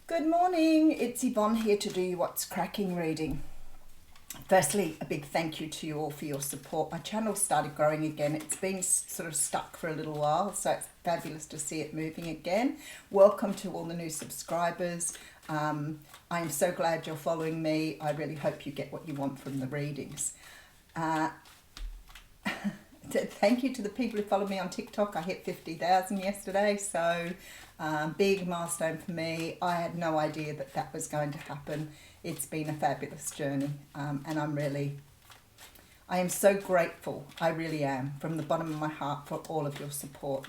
Good morning, it's Yvonne here to do your What's Cracking reading. Firstly, a big thank you to you all for your support. My channel started growing again. It's been sort of stuck for a little while, so it's fabulous to see it moving again. Welcome to all the new subscribers. I am so glad you're following me. I really hope you get what you want from the readings. Thank you to the people who follow me on TikTok. I hit 50,000 yesterday, so big milestone for me. I had no idea that that was going to happen. It's been a fabulous journey, and I am so grateful. I really am, from the bottom of my heart, for all of your support.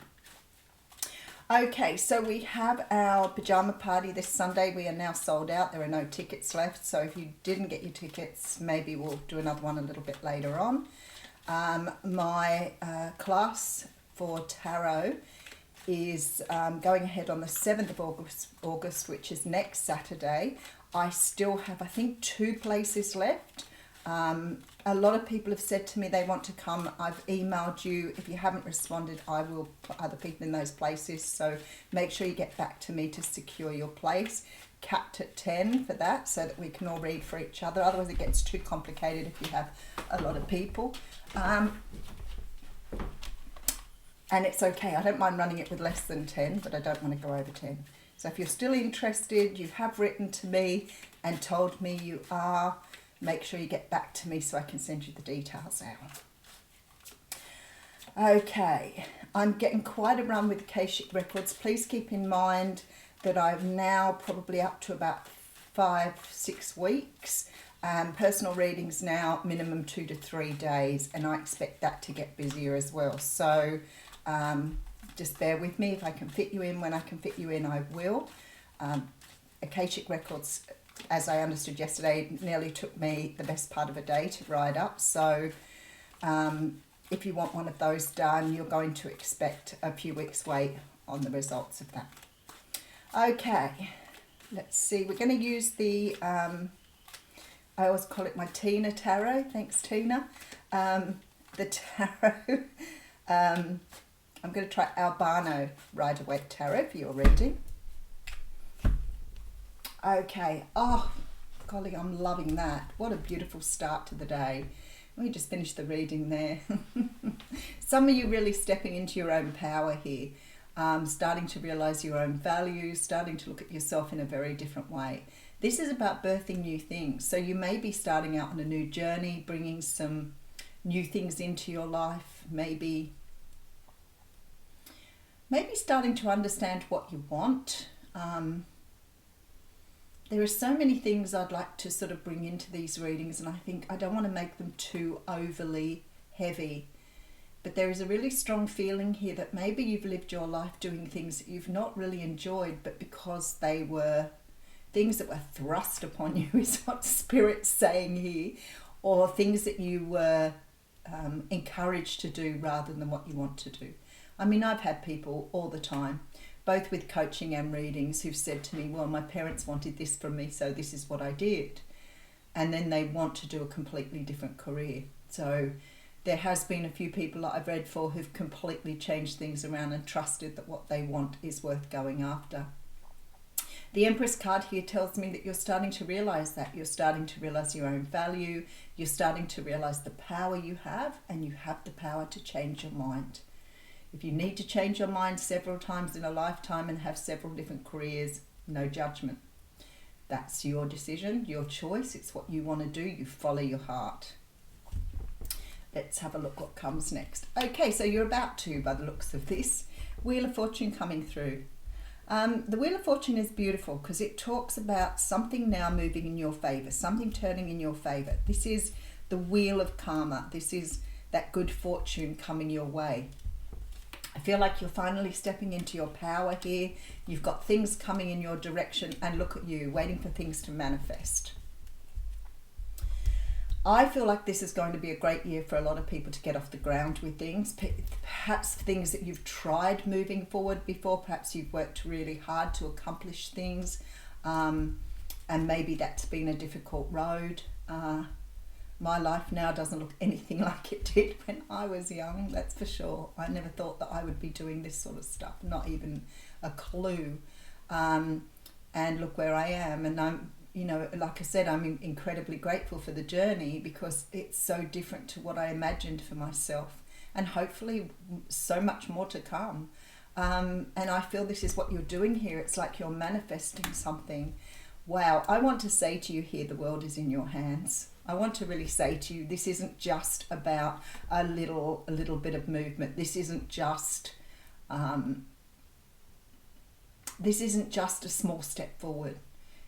Okay, so we have our pyjama party this Sunday. We are now sold out. There are no tickets left, so if you didn't get your tickets, maybe we'll do another one a little bit later on. My class for tarot is going ahead on the 7th of August, which is next Saturday. I still have, I think, 2 places left. A lot of people have said to me they want to come. I've emailed you. If you haven't responded, I will put other people in those places. So make sure you get back to me to secure your place. Capped at 10 for that, so that we can all read for each other. Otherwise it gets too complicated if you have a lot of people. And it's okay. I don't mind running it with less than 10, but I don't want to go over 10. So if you're still interested, you have written to me and told me you are, make sure you get back to me so I can send you the details out. Okay, I'm getting quite a run with Akashic Records. Please keep in mind that I'm now probably up to about 5-6 weeks. Personal readings now minimum 2 to 3 days, and I expect that to get busier as well. So just bear with me. If I can fit you in when I can fit you in, I will. Akashic Records, as I understood yesterday, nearly took me the best part of a day to write up. So if you want one of those done, you're going to expect a few weeks wait on the results of that. Okay, let's see. We're going to use the, I always call it my Tina Tarot. Thanks, Tina. The tarot. I'm going to try Albano Rider-Waite Tarot for your reading. Okay. Oh, golly, I'm loving that. What a beautiful start to the day. We just finished the reading there. Some of you really stepping into your own power here. Starting to realize your own values, starting to look at yourself in a very different way. This is about birthing new things. So you may be starting out on a new journey, bringing some new things into your life, maybe starting to understand what you want. There are so many things I'd like to sort of bring into these readings, and I think I don't want to make them too overly heavy. But there is a really strong feeling here that maybe you've lived your life doing things that you've not really enjoyed, but because they were things that were thrust upon you is what Spirit's saying here, or things that you were encouraged to do rather than what you want to do. I mean, I've had people all the time, both with coaching and readings, who've said to me, well, my parents wanted this from me, so this is what I did. And then they want to do a completely different career. So there has been a few people that I've read for who've completely changed things around and trusted that what they want is worth going after. The Empress card here tells me that you're starting to realize that. You're starting to realize your own value. You're starting to realize the power you have, and you have the power to change your mind. If you need to change your mind several times in a lifetime and have several different careers, no judgment. That's your decision, your choice. It's what you want to do. You follow your heart. Let's have a look what comes next. Okay, so you're about to, by the looks of this, Wheel of Fortune coming through. The Wheel of Fortune is beautiful because it talks about something now moving in your favour, something turning in your favour. This is the wheel of karma. This is that good fortune coming your way. I feel like you're finally stepping into your power here. You've got things coming in your direction, and look at you, waiting for things to manifest. I feel like this is going to be a great year for a lot of people to get off the ground with things. Perhaps things that you've tried moving forward before. Perhaps you've worked really hard to accomplish things, and maybe that's been a difficult road. My life now doesn't look anything like it did when I was young, that's for sure. I never thought that I would be doing this sort of stuff, not even a clue. and look where I am. And I'm, you know, like I said, I'm incredibly grateful for the journey because it's so different to what I imagined for myself, and hopefully so much more to come. And I feel this is what you're doing here. It's like you're manifesting something. Wow, I want to say to you here, the world is in your hands. I want to really say to you, this isn't just about a little bit of movement. This isn't just a small step forward.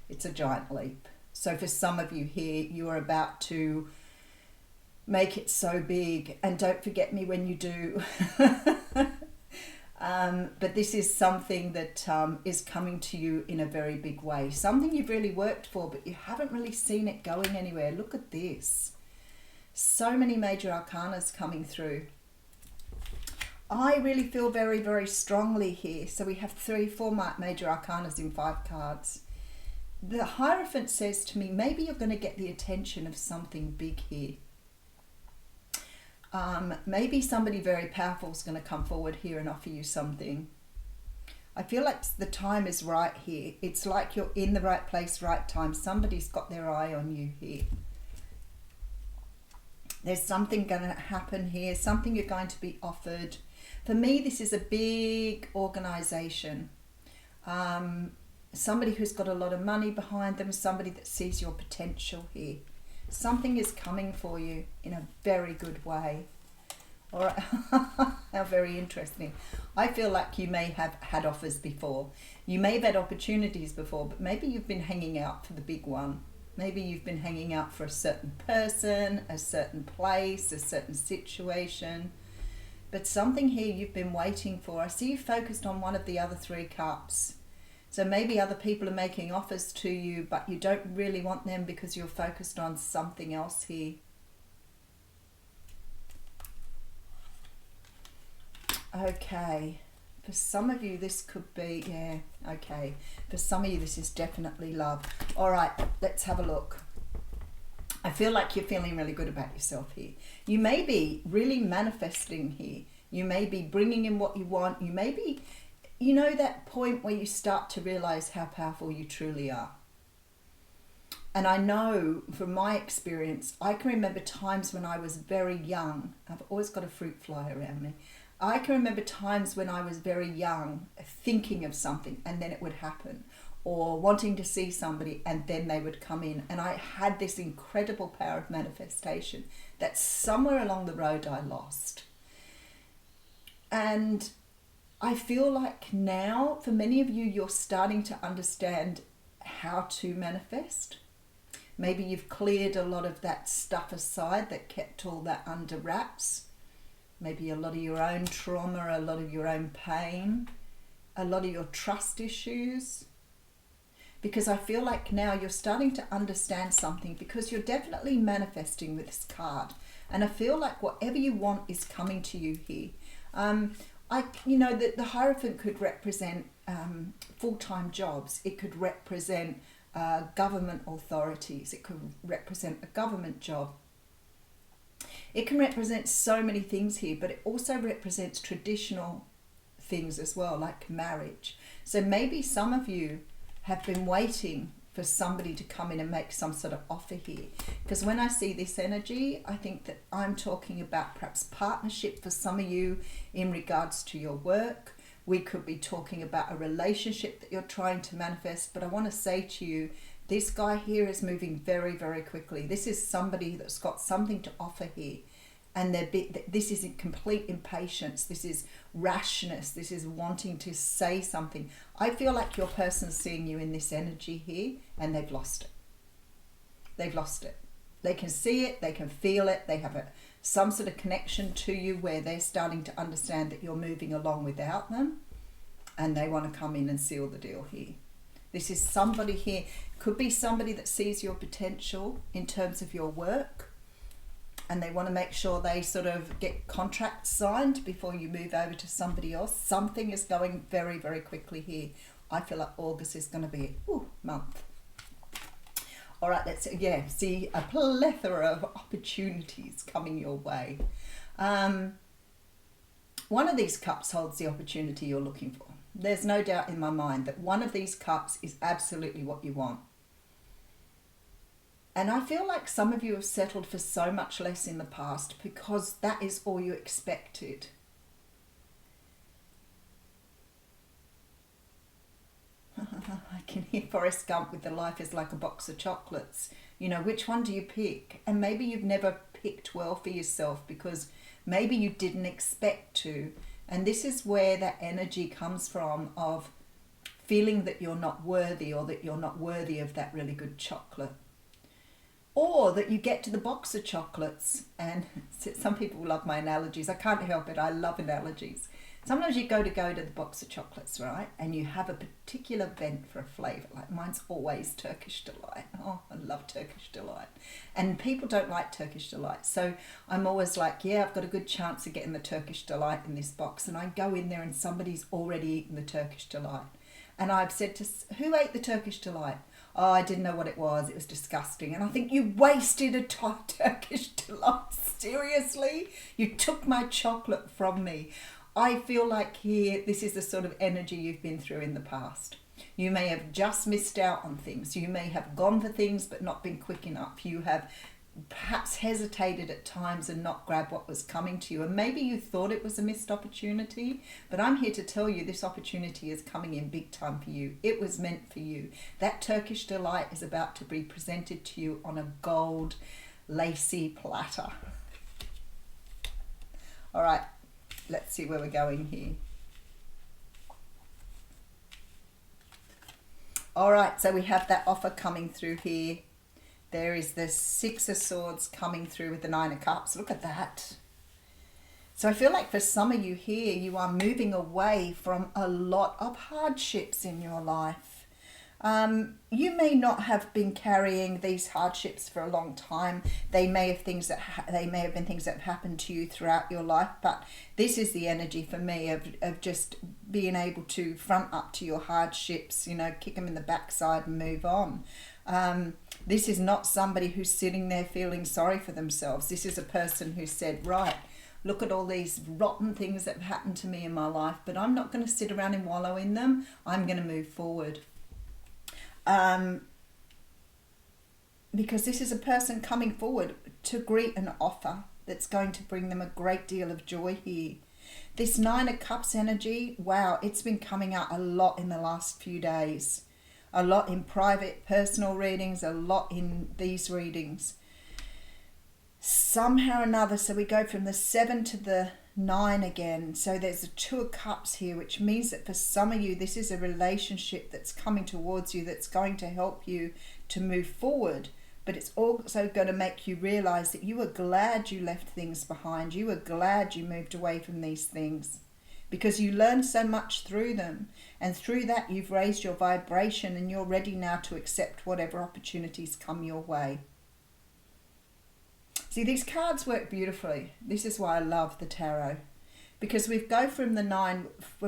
It's a giant leap. So for some of you here, you are about to make it so big, and don't forget me when you do. But this is something that is coming to you in a very big way. Something you've really worked for, but you haven't really seen it going anywhere. Look at this. So many major arcanas coming through. I really feel very, very strongly here. So we have 4 major arcanas in 5 cards. The Hierophant says to me, maybe you're going to get the attention of something big here. Maybe somebody very powerful is going to come forward here and offer you something. I feel like the time is right here. It's like you're in the right place, right time. Somebody's got their eye on you here. There's something going to happen here, something you're going to be offered. For me, this is a big organization. Somebody who's got a lot of money behind them, somebody that sees your potential here. Something is coming for you in a very good way. All right. How very interesting. I feel like you may have had offers before. You may have had opportunities before, but maybe you've been hanging out for the big one. Maybe you've been hanging out for a certain person, a certain place, a certain situation. But something here you've been waiting for. I see you focused on one of the other 3 cups. So maybe other people are making offers to you, but you don't really want them because you're focused on something else here. Okay. For some of you, this could be, yeah, okay. For some of you, this is definitely love. All right, let's have a look. I feel like you're feeling really good about yourself here. You may be really manifesting here. You may be bringing in what you want. You may be, you know, that point where you start to realize how powerful you truly are. And I know from my experience, I can remember times when I was very young. I've always got a fruit fly around me. I can remember times when I was very young thinking of something and then it would happen, or wanting to see somebody and then they would come in. And I had this incredible power of manifestation that somewhere along the road I lost. And I feel like now, for many of you, you're starting to understand how to manifest. Maybe you've cleared a lot of that stuff aside that kept all that under wraps. Maybe a lot of your own trauma, a lot of your own pain, a lot of your trust issues. Because I feel like now you're starting to understand something, because you're definitely manifesting with this card. And I feel like whatever you want is coming to you here. You know, the Hierophant could represent full-time jobs. It could represent government authorities. It could represent a government job. It can represent so many things here, but it also represents traditional things as well, like marriage. So maybe some of you have been waiting for somebody to come in and make some sort of offer here. Because when I see this energy, I think that I'm talking about perhaps partnership for some of you in regards to your work. We could be talking about a relationship that you're trying to manifest. But I want to say to you, this guy here is moving very, very quickly. This is somebody that's got something to offer here. And this is complete impatience. This is rashness. This is wanting to say something. I feel like your person's seeing you in this energy here and they've lost it. They've lost it. They can see it. They can feel it. They have some sort of connection to you where they're starting to understand that you're moving along without them. And they want to come in and seal the deal here. This is somebody here. Could be somebody that sees your potential in terms of your work. And they want to make sure they sort of get contracts signed before you move over to somebody else. Something is going very, very quickly here. I feel like August is going to be a month. All right, let's see a plethora of opportunities coming your way. One of these cups holds the opportunity you're looking for. There's no doubt in my mind that one of these cups is absolutely what you want. And I feel like some of you have settled for so much less in the past because that is all you expected. I can hear Forrest Gump with the life is like a box of chocolates. You know, which one do you pick? And maybe you've never picked well for yourself because maybe you didn't expect to. And this is where that energy comes from of feeling that you're not worthy, or that you're not worthy of that really good chocolate. Or that you get to the box of chocolates, and some people love my analogies. I can't help it. I love analogies. Sometimes you go to the box of chocolates, right? And you have a particular vent for a flavour. Like mine's always Turkish Delight. Oh, I love Turkish Delight. And people don't like Turkish Delight. So I'm always like, yeah, I've got a good chance of getting the Turkish Delight in this box. And I go in there and somebody's already eaten the Turkish Delight. And I've said to, who ate the Turkish Delight? Oh, I didn't know what it was. It was disgusting. And I think, you wasted a Turkish Delight. Seriously? You took my chocolate from me. I feel like here, this is the sort of energy you've been through in the past. You may have just missed out on things. You may have gone for things but not been quick enough. You have perhaps hesitated at times and not grabbed what was coming to you. And maybe you thought it was a missed opportunity, but I'm here to tell you this opportunity is coming in big time for you. It was meant for you. That Turkish Delight is about to be presented to you on a gold lacy platter. All right. Let's see where we're going here. All right, so we have that offer coming through here. There is the Six of Swords coming through with the Nine of Cups. Look at that. So I feel like for some of you here, you are moving away from a lot of hardships in your life. You may not have been carrying these hardships for a long time. They may have been things that have happened to you throughout your life, but this is the energy for me of just being able to front up to your hardships, you know, kick them in the backside and move on. This is not somebody who's sitting there feeling sorry for themselves. This is a person who said, right, look at all these rotten things that have happened to me in my life, but I'm not going to sit around and wallow in them. I'm going to move forward. Because this is a person coming forward to greet an offer that's going to bring them a great deal of joy here. This Nine of Cups energy, wow, it's been coming out a lot in the last few days. A lot in private, personal readings, a lot in these readings. Somehow or another, so we go from the 7 to the 9 again. So there's a Two of Cups here, which means that for some of you, this is a relationship that's coming towards you that's going to help you to move forward. But it's also going to make you realize that you were glad you left things behind. You were glad you moved away from these things because you learned so much through them. And through that, you've raised your vibration and you're ready now to accept whatever opportunities come your way. See, these cards work beautifully. This is why I love the tarot. Because we go from the 9,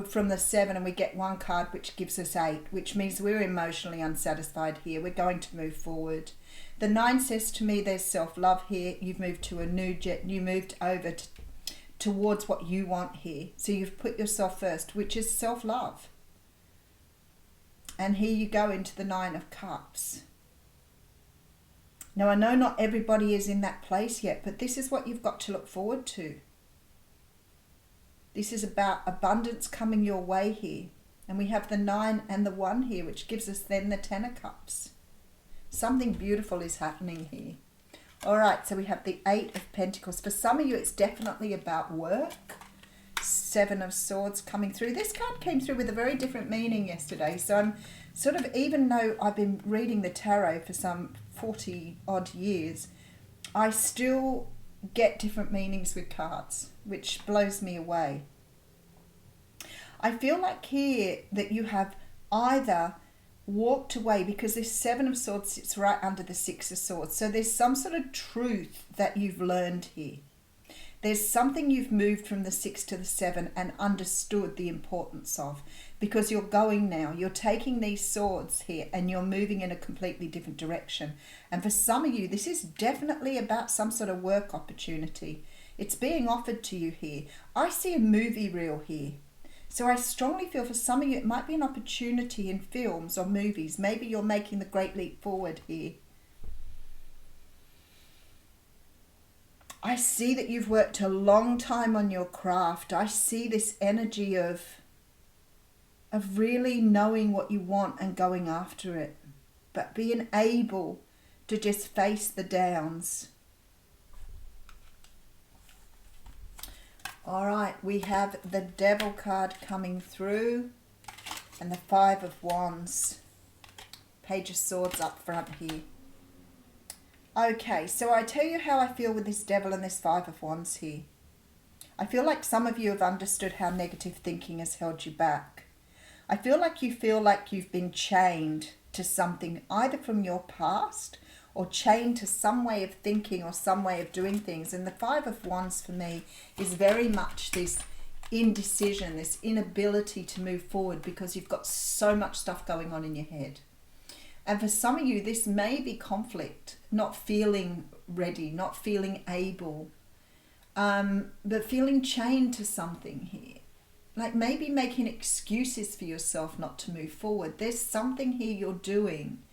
from the 7, and we get one card which gives us 8, which means we're emotionally unsatisfied here. We're going to move forward. The 9 says to me there's self-love here. You've moved to a new jet. You moved over towards what you want here. So you've put yourself first, which is self-love. And here you go into the 9 of Cups. Now, I know not everybody is in that place yet, but this is what you've got to look forward to. This is about abundance coming your way here. And we have the 9 and the 1 here, which gives us then the 10 of Cups. Something beautiful is happening here. All right, so we have the 8 of Pentacles. For some of you, it's definitely about work. 7 of Swords coming through. This card came through with a very different meaning yesterday. So I'm sort of, even though I've been reading the tarot for some 40 odd years, I still get different meanings with cards, which blows me away. I feel like here that you have either walked away, because this 7 of Swords sits right under the 6 of Swords. So there's some sort of truth that you've learned here. There's something you've moved from the 6 to the 7 and understood the importance of, because you're going now. You're taking these swords here and you're moving in a completely different direction. And for some of you, this is definitely about some sort of work opportunity. It's being offered to you here. I see a movie reel here. So I strongly feel for some of you, it might be an opportunity in films or movies. Maybe you're making the great leap forward here. I see that you've worked a long time on your craft. I see this energy of really knowing what you want and going after it, but being able to just face the downs. All right, we have the Devil card coming through and the Five of Wands. Page of Swords up front here. Okay, so I tell you how I feel with this Devil and this Five of Wands here. I feel like some of you have understood how negative thinking has held you back. I feel like you've been chained to something either from your past or chained to some way of thinking or some way of doing things. And the Five of Wands for me is very much this indecision, this inability to move forward because you've got so much stuff going on in your head. And for some of you, this may be conflict, not feeling ready, not feeling able, but feeling chained to something here. Like maybe making excuses for yourself not to move forward. There's something here you're doing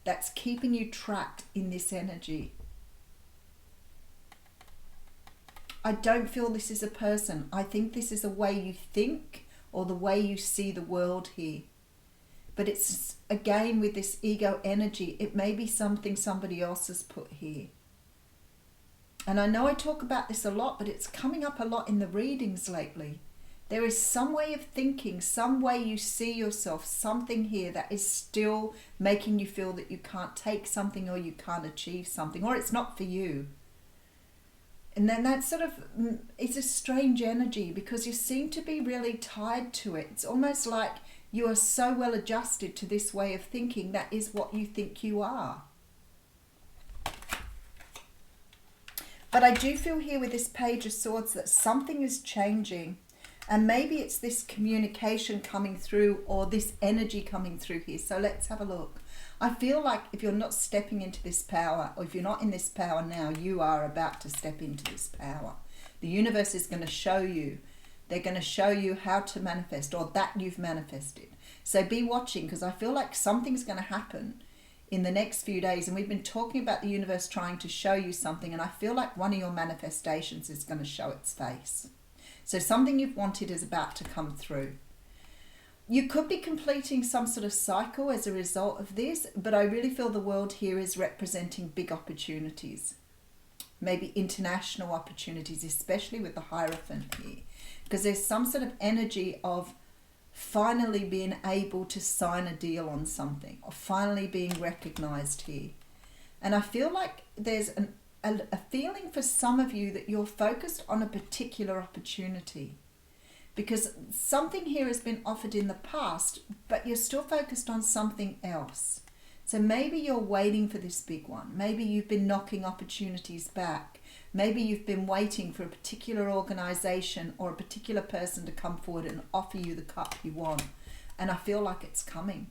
that's keeping you trapped in this energy. I don't feel this is a person. I think this is a way you think or the way you see the world here. But it's, again, with this ego energy, it may be something somebody else has put here. And I know I talk about this a lot, but it's coming up a lot in the readings lately. There is some way of thinking, some way you see yourself, something here that is still making you feel that you can't take something or you can't achieve something, or it's not for you. And then that sort of, it's a strange energy because you seem to be really tied to it. It's almost like you are so well adjusted to this way of thinking that is what you think you are. But I do feel here with this Page of Swords that something is changing. And maybe it's this communication coming through or this energy coming through here. So let's have a look. I feel like if you're not stepping into this power, or if you're not in this power now, you are about to step into this power. The universe is going to show you. They're going to show you how to manifest, or that you've manifested. So be watching, because I feel like something's going to happen in the next few days. And we've been talking about the universe trying to show you something. And I feel like one of your manifestations is going to show its face. So something you've wanted is about to come through. You could be completing some sort of cycle as a result of this, but I really feel the world here is representing big opportunities. Maybe international opportunities, especially with the Hierophant here. Because there's some sort of energy of finally being able to sign a deal on something, or finally being recognized here. And I feel like there's a feeling for some of you that you're focused on a particular opportunity because something here has been offered in the past, but you're still focused on something else. So maybe you're waiting for this big one. Maybe you've been knocking opportunities back. Maybe you've been waiting for a particular organization or a particular person to come forward and offer you the cup you want. And I feel like it's coming.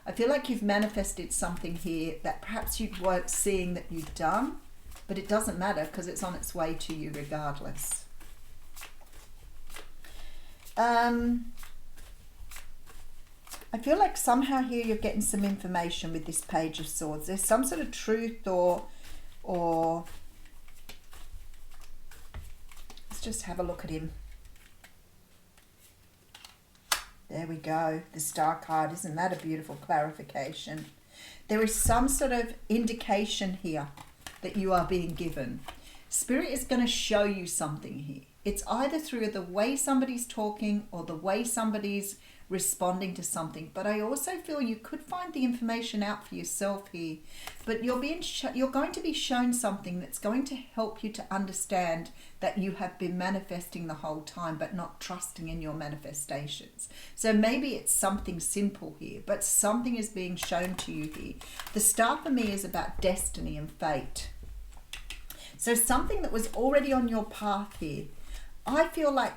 I feel like you've manifested something here that perhaps you weren't seeing that you've done, but it doesn't matter because it's on its way to you regardless. I feel like somehow here you're getting some information with this Page of Swords. There's some sort of truth or let's just have a look at him. There we go. The Star card. Isn't that a beautiful clarification? There is some sort of indication here that you are being given. Spirit is going to show you something here. It's either through the way somebody's talking or the way somebody's responding to something. But I also feel you could find the information out for yourself here. But you're going to be shown something that's going to help you to understand that you have been manifesting the whole time, but not trusting in your manifestations. So maybe it's something simple here, but something is being shown to you here. The Star for me is about destiny and fate. So something that was already on your path here. I feel like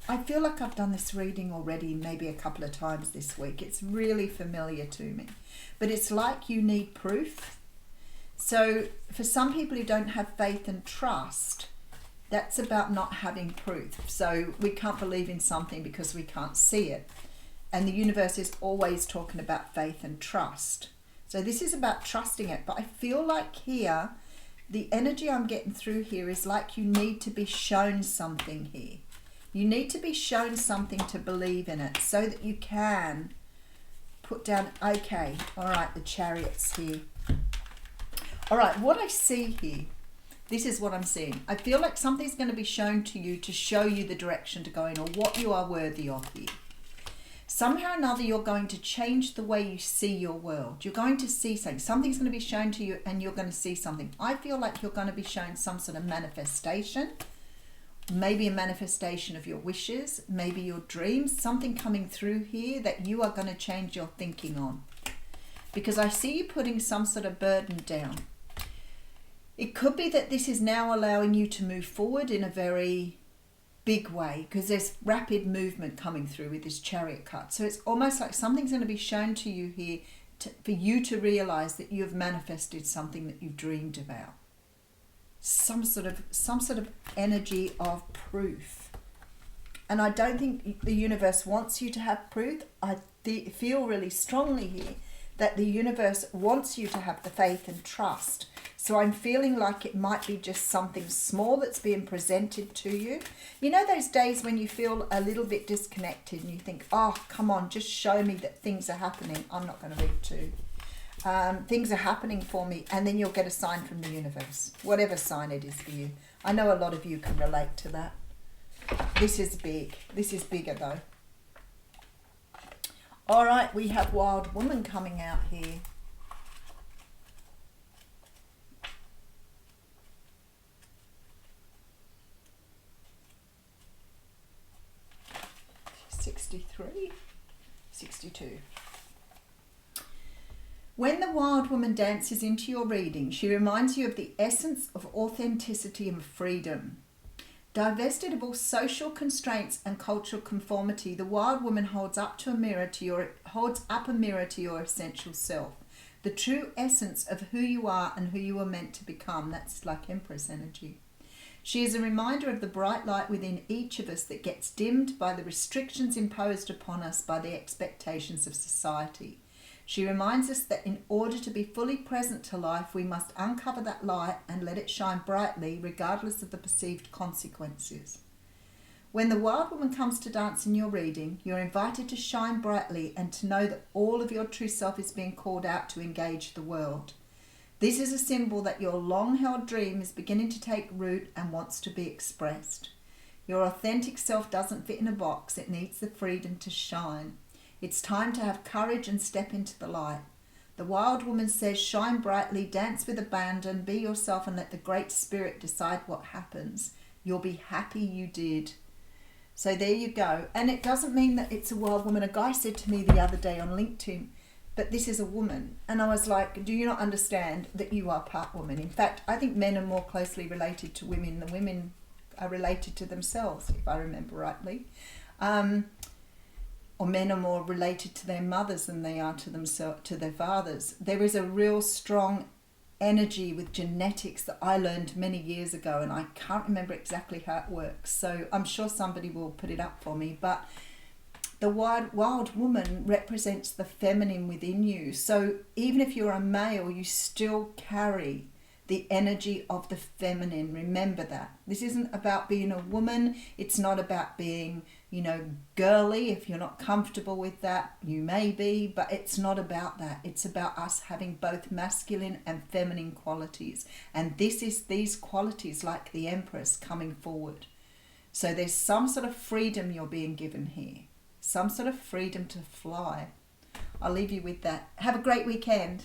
I've done this reading already maybe a couple of times this week. It's really familiar to me. But it's like you need proof. So for some people who don't have faith and trust, That's about not having proof. So we can't believe in something because we can't see it. And the universe is always talking about faith and trust. So this is about trusting it. But I feel like here, the energy I'm getting through here is like you need to be shown something here. You need to be shown something to believe in it so that you can put down, okay, all right, the Chariot's here. All right, what I see here, this is what I'm seeing. I feel like something's going to be shown to you to show you the direction to go in or what you are worthy of here. Somehow or another, you're going to change the way you see your world. You're going to see something. Something's going to be shown to you and you're going to see something. I feel like you're going to be shown some sort of manifestation. Maybe a manifestation of your wishes, maybe your dreams, something coming through here that you are going to change your thinking on. Because I see you putting some sort of burden down. It could be that this is now allowing you to move forward in a very big way because there's rapid movement coming through with this Chariot card. So it's almost like something's going to be shown to you here for you to realize that you have manifested something that you've dreamed about. Some sort of energy of proof. And I don't think the universe wants you to have proof. I feel really strongly here that the universe wants you to have the faith and trust. So I'm feeling like it might be just something small that's being presented to you. You know those days when you feel a little bit disconnected and you think, oh, come on, just show me that things are happening. I'm not going to read too. Things are happening for me, and then you'll get a sign from the universe, whatever sign it is for you. I know a lot of you can relate to that. This is big. This is bigger though. All right, we have Wild Woman coming out here. She's 63, 62. When the Wild Woman dances into your reading, she reminds you of the essence of authenticity and freedom. Divested of all social constraints and cultural conformity, the Wild Woman holds up a mirror to your essential self, the true essence of who you are and who you are meant to become. That's like Empress energy. She is a reminder of the bright light within each of us that gets dimmed by the restrictions imposed upon us by the expectations of society. She reminds us that in order to be fully present to life, we must uncover that light and let it shine brightly, regardless of the perceived consequences. When the Wild Woman comes to dance in your reading, you're invited to shine brightly and to know that all of your true self is being called out to engage the world. This is a symbol that your long-held dream is beginning to take root and wants to be expressed. Your authentic self doesn't fit in a box. It needs the freedom to shine. It's time to have courage and step into the light. The Wild Woman says, shine brightly, dance with abandon, be yourself and let the Great Spirit decide what happens. You'll be happy you did. So there you go. And it doesn't mean that it's a wild woman. A guy said to me the other day on LinkedIn, but this is a woman. And I was like, do you not understand that you are part woman? In fact, I think men are more closely related to women than women are related to themselves, if I remember rightly. Or men are more related to their mothers than they are to themselves, to their fathers. There is a real strong energy with genetics that I learned many years ago, and I can't remember exactly how it works. So I'm sure somebody will put it up for me. But the wild woman represents the feminine within you. So even if you're a male, you still carry the energy of the feminine. Remember that. This isn't about being a woman. It's not about being, girly. If you're not comfortable with that, you may be, but it's not about that. It's about us having both masculine and feminine qualities. And this is these qualities like the Empress coming forward. So there's some sort of freedom you're being given here. Some sort of freedom to fly. I'll leave you with that. Have a great weekend.